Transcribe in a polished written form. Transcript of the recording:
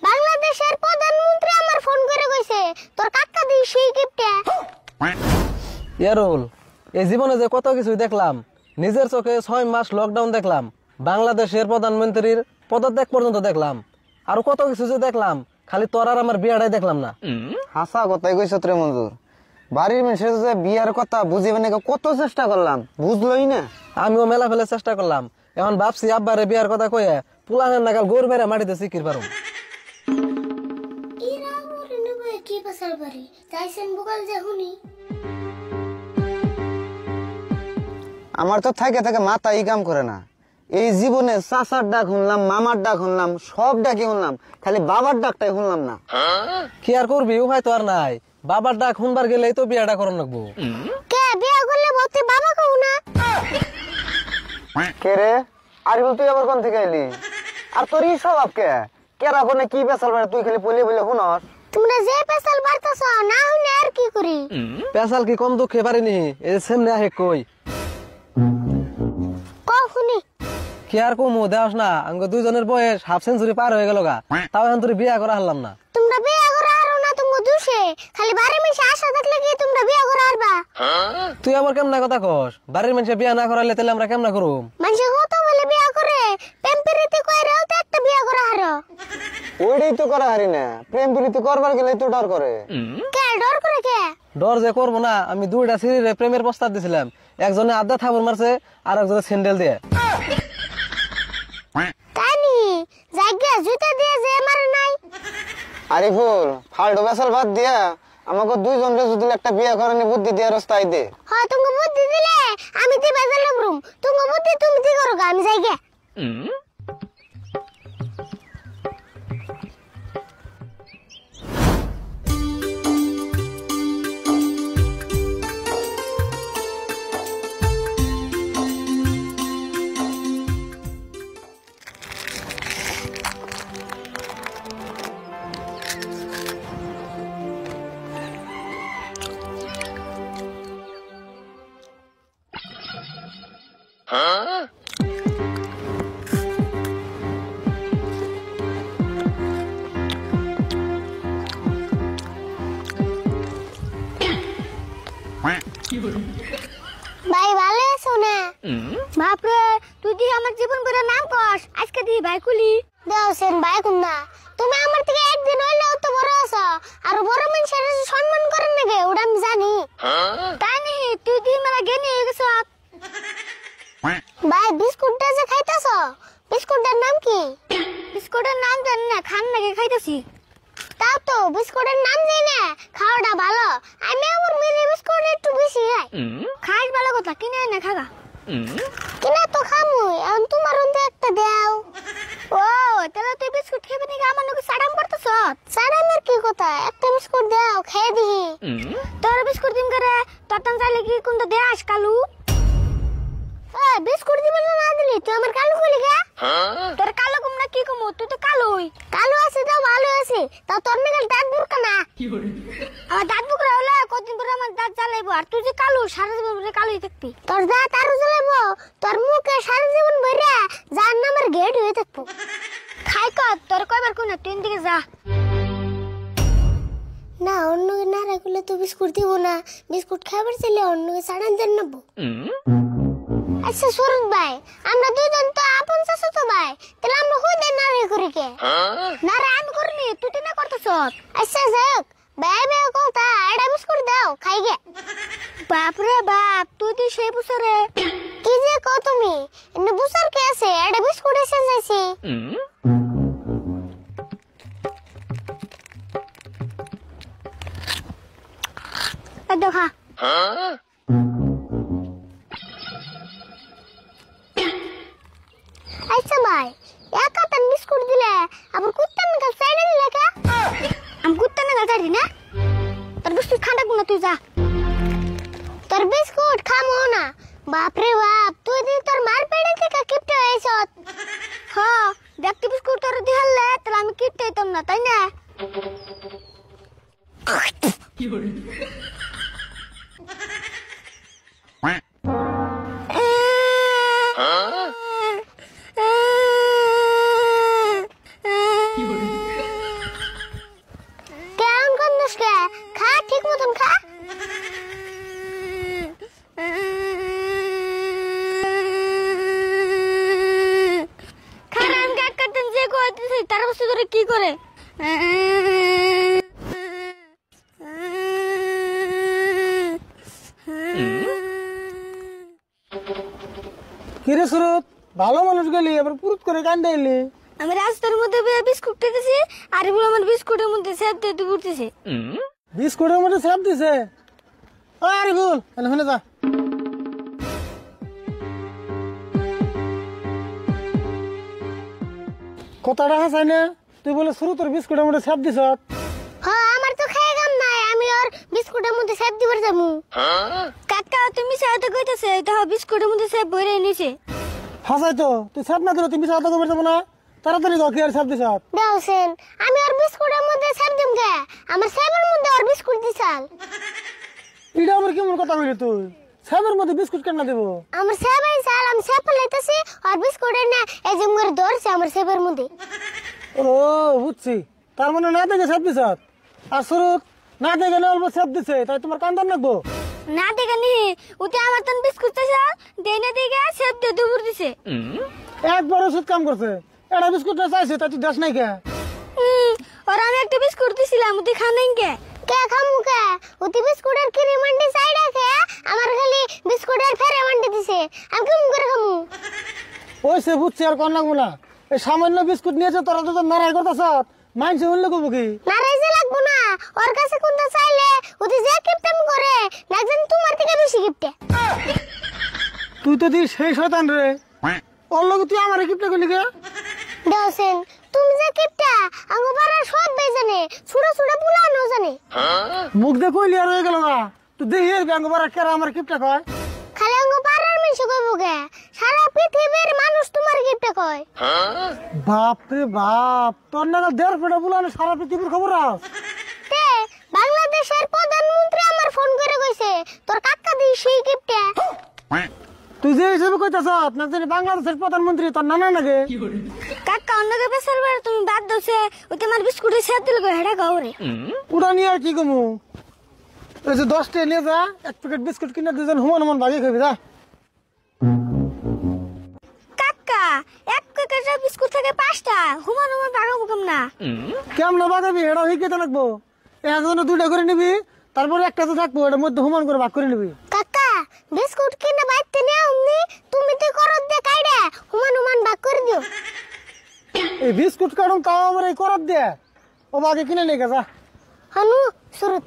বাংলাদেশের প্রধানমন্ত্রী আমার ফোন করে কইছে তোর কাকা দি সেই গিফটে। ইয়ারুল, এই জীবনে যে কত কিছু দেখলাম, নিজের চোখে 6 মাস লকডাউন দেখলাম, বাংলাদেশের প্রধানমন্ত্রীর পদত্যাগ পর্যন্ত দেখলাম, আর কত কিছু যে দেখলাম, খালি তোর আর আমার বিয়াটাই দেখলাম না। হাসা কথাই কইছ রে মঞ্জুর। বাড়ির মানুষের যে বিয়ার কথা বুঝিবে না কত চেষ্টা করলাম, বুঝলই না। আমিও মেলা ফেলে চেষ্টা করলাম, এখন ভাবছি আব্বারে বিয়ার কথা কয়ে পুলানের নাগাল গোর মেরে মাটিতে শিকির পারুম। ইরা মরে নেবে কি পাসাল বাড়ি যাইছেন বুকাল যে হুনি। আমার তো থাকে থাকে মাথা ই কাম করে না। এই জীবনে চাচার ডাক শুনলাম, মামার ডাক শুনলাম, সব ডাকে শুনলাম, খালি বাবার ডাকটাই শুনলাম না। কি আর করবি, উপায় তো আর নাই। বাবার ডাক শুনবার গেলেই তো বিয়াটা করন লাগবো। কে বিয়া করলে বলতে বাবা কও না। কে রে আরিফুল, তুই আবার কোন থেকে এলি? আর তোর ই স্বভাব কে? কেরা কোনে কি পেছাল বাড়ে তুই খালি বলে বলে শুনস। তোমরা যে পেছাল বাড়তাছ না হইলে আর কি করি। পেশাল কি কম দুঃখে পারিনি, এই সেমনে আহে কই কখনি কি আর কমু দেওয়াস না, আঙ্গ দুইজনের বয়স হাফ সেঞ্চুরি পার হয়ে গেল গা, তাও এখন তোর বিয়া করা হারলাম না। তোমরা বিয়া করে আরো না তুমি দুষে খালি বাড়ি মিশে আশা থাকলে কি তোমরা বিয়া করে আরবা। তুই আমার কেমনা কথা কস? বাড়ির মানুষে বিয়া না করাইলে তাহলে আমরা কেমনা করুম? মানুষে কত বলে বিয়া করে প্রেম প্রীতি কইরাও তো একটা বিয়া করা হারো। ওইটাই তো করা হারি না, প্রেম প্রীতি করবার গেলে তো ডর করে। কে ডর করে কে? ডর যে করবো না, আমি দুইটা সিঁড়িরে প্রেমের প্রস্তাব দিছিলাম, একজনে আধা থাবর মারছে আর একজনে স্যান্ডেল দিয়ে। তানি জায়গা জুতা দিয়ে যে মারে নাই। আরিফুল, ফালতু বেসাল বাদ দিয়া আমাকে দুইজন রে যদি একটা বিয়া করানি বুদ্ধি দিয়ে রাস্তায় দে। হয় তুমি বুদ্ধি দিলে আমি দি বাজার লাগরুম, তুমি বুদ্ধি তুমি দি করো গা, আমি জায়গা। ভাই ভালো আছো না? বাপরে তুই দি আমার জীবন করে নাম কস, আজকে দি ভাই কুলি দেওছেন ভাই কুন্না। তুমি আমার থেকে একদিন হইলেও তো বড় আছো, আর বড় মানুষের সম্মান করেন নাকি ওটা আমি জানি। তাই নি তুই দি মেলা জ্ঞানী হয়ে গেছ। ভাই বিস্কুটটা যে খাইতেছ, বিস্কুটের নাম কি? বিস্কুটের নাম জানি না, খান নাকি খাইতেছি। তাও তো বিস্কুটের নাম জানি না, খাওয়াটা ভালো। আমি আমার মিনি বিস্কুট একটু বেশি খাই। খাই ভালো কথা, কিনে না খাগা। কিনে তো খামু, এখন তোমার অন্য একটা দাও। ও তাহলে তুই বিস্কুট খেয়ে নাকি আমার নাকি সাড়াম করতেছ? সাড়ামের কি কথা, একটা বিস্কুট দাও খেয়ে দিহি। তোর বিস্কুট দিম করে তোর তান চাইলে কি কোনটা দেয়াস কালু? বিস্কুট দিবে না দিলি তুই আমার কালো কইলি কে? তোর কালো কম না কি কমু, তুই তো কালোই। কালো আছে তো ভালো আছে, তা তোর নাগাল দাঁত বুরকা না। আমার দাঁত বুকরা হলে কতদিন পরে আমার দাঁত জ্বালাইবো, আর তুই যে কালো সারা জীবন ধরে কালোই থাকবি। তোর দাঁত আরো জ্বালাইবো, তোর মুখে সারা জীবন ভরে যার নামের গেট হয়ে থাকবো। খাই কর তোর কয়বার কই না, তুই দিকে যা না। অন্য না রাখলে তো বিস্কুট দিব না, বিস্কুট খাবার চাইলে অন্যকে সাড়ান দেন নেবো। আচ্ছা সুরত ভাই, আমরা দুইজন তো আপন চাচা তো ভাই, তাহলে আমরা হুদে নারে করি কে? নারে আমি করিনি, তুই তো না করতেছ। আচ্ছা যাক ভাই ভাই কথা, এটা বিস্কুট দাও খাই গে। বাপরে বাপ, তুই তো সেই বুসরে কি যে কও তুমি, এনে বুসর কে আছে, এটা বিস্কুট এসে যাইছি। দেখা আচ্ছা ভাই, একা তান বিস্কুট দিলে আবার কুত্তার নাগাল চাইলে দিলে কে? আমি কুত্তার নাগাল চাইছি না, তোর বিস্কুট খান্ডা গুনা তুই যা। তোর বিস্কুট খামো না। বাপরে বাপ, তুই দি তোর মার পেড়ে থেকে কিপটে হয়েছ। হ্যাঁ দেখতে বিস্কুট তোর দিহালে তাহলে আমি কিপটে হইতাম না, তাই না? করে কি করে কিরে সুরত ভালো মানুষ গেলি আবার পুরুত করে কান্দাইলি। আমি রাস্তার মধ্যে বিস্কুট খেতেছি আর এগুলো আমার বিস্কুটের মধ্যে স্যাপ দিয়ে ঘুরতেছে। বিস্কুটের মধ্যে চাপ দিছে। আরে বল শুনে যা। কথাটা হাসাই না, তুই বলে শুরু তোর বিস্কুটের মধ্যে চাপ দিছ। হ্যাঁ আমার তো খাই গাম নাই, আমি ওর বিস্কুটের মধ্যে স্যাপ দিবার যাবো। কাকা তুমি সাথে কইতেছে তো বিস্কুটের মধ্যে স্যাপ ভরে নিছে। হাসাই তো তুই চাপ না দিলে তুমি সাথে করবে যাবো না, তাড়াতাড়ি কি আর চাপ দিছ। দাওছেন আমি ওর বিস্কুটের মধ্যে স্যাপ দিম কে, আমার স্যাপের মধ্যে ওর বিস্কুট দিছাল। এটা আমার কেমন কথা বলি, তুই স্যাপের মধ্যে বিস্কুট কেন দেবো? আমার স্যাপ আইছাল, আমি স্যাপ লাইতেছি আর বিস্কুটের না এই যে মোর ধরছে আমার স্যাপের মধ্যে। ও বুঝছি, তার মানে না দেখে চাপ দিছ। আর সুরত না দেখে অল্প চাপ দিছে, তাই তোমার কান্দার নাকবো না দেখে নি ওতে আমার তন বিস্কুট চাইছাল, দেই না দিকে স্যাপ দিয়ে দুপুর দিছে। একবার ওষুধ কাম করছে, এটা বিস্কুট চাইছে তাই তুই দেশ নাই কে? আর আমি একটা বিস্কুট দিছিলাম ওতে খানেন কে কে খামু কে, ওতে বিস্কুটের ক্রিম মান্ডি সাইডা কে আমার খালি বিস্কুটের ফেরে মান্ডি দিছে, আমি কেমন করে খামু? ওই সে বুঝছি আর কন লাগবো না। এই সামান্য বিস্কুট নিয়েছে তোরা তো নারাই করতেছ, মাইনছে উল্লেখ করবো কি? নারাইজে লাগবো না, ওর কাছে কোনটা চাইলে ওতে যে কিপটাম করে লাগছেন তোমার থেকে বেশি কিপটে। তুই তো দিস সেই শয়তান রে, ওর লোক তুই আমার কিপটা করলি কে? দাওছেন তুমি যে কিপটা আঙ্গ পাড়া সব বেজানে, ছোট ছোট পুলানো জানে। মুখ দিয়ে কইলি আর হয়ে গেল না, তুই দেখি ব্যাঙ্গ বারা কেরা আমার কিপটা কয়। খালি আঙ্গ পাড়ার মানুষ কইবো কে, সারা পৃথিবীর মানুষ তোমার কিপটা কয়। বাপ রে বাপ, তোর নাগাল 1.5 ফুটা বুলানো সারা পৃথিবীর খবর আস। তে বাংলাদেশের প্রধানমন্ত্রী আমার ফোন করে কইছে তোর কাকা দি সেই কিপটা। তুই যে হিসেবে কইতাছ না জানি বাংলাদেশের প্রধানমন্ত্রী তোর নানা নাকি? কাকা অন্যকে বেসার বার তুমি বাদ দছে ওতে আমার বিস্কুটের সাথে দিল হেডা গাওরে। ওটা নিয়ে আর কি কমু? এই যে 10 টাকা নিয়ে যা, এক প্যাকেট বিস্কুট কিনে দুজন হুমান ভাগে খাবি যা। কাকা এক প্যাকেটের বিস্কুট থেকে 5টা হুমান বাগাবো কম না। কেমন বাগাবি এটা হইকে তো লাগবো, একজনে 2টা করে নিবি, তারপরে একটা তো থাকবো, এটার মধ্যে হুমান করে ভাগ করে নিবি। কাকা বিস্কুট কিনে বাইতে নে অমনি তুমি তো করত দে কাইডা হুমান ভাগ করে দিও। এই বিস্কুট কাটুন তাও আমার এই করার দে, ও বাগে কিনে নিয়ে যা। হানু সুরত